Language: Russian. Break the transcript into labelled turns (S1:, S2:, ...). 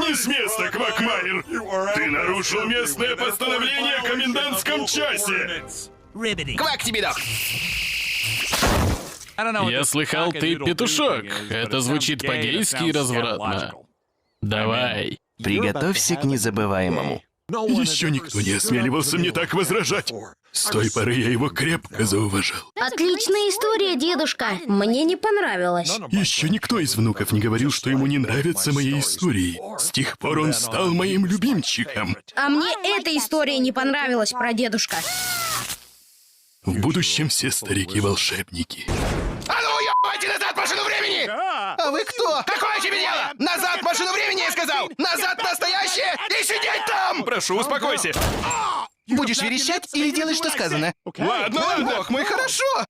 S1: не с места, Квакмайер! Ты нарушил местное постановление о комендантском часе!
S2: Квак тебе, док!
S3: Я слыхал, ты петушок. Это звучит по-гейски и развратно. Давай.
S2: Приготовься к незабываемому.
S1: Еще никто не осмеливался мне так возражать. С той поры я его крепко зауважал.
S4: Отличная история, дедушка. Мне не понравилось.
S1: Еще никто из внуков не говорил, что ему не нравятся мои истории. С тех пор он стал моим любимчиком.
S4: А мне эта история не понравилась, прадедушка.
S1: В будущем все старики волшебники.
S2: А ну, уёбывайте назад машину времени! А вы кто? Какое тебе дело? Назад машину времени, я сказал! Назад настоящее и сидеть там!
S1: Прошу, успокойся.
S2: Будешь верещать или делать, что сказано?
S1: Ладно, ладно.
S2: Бог мой, хорошо!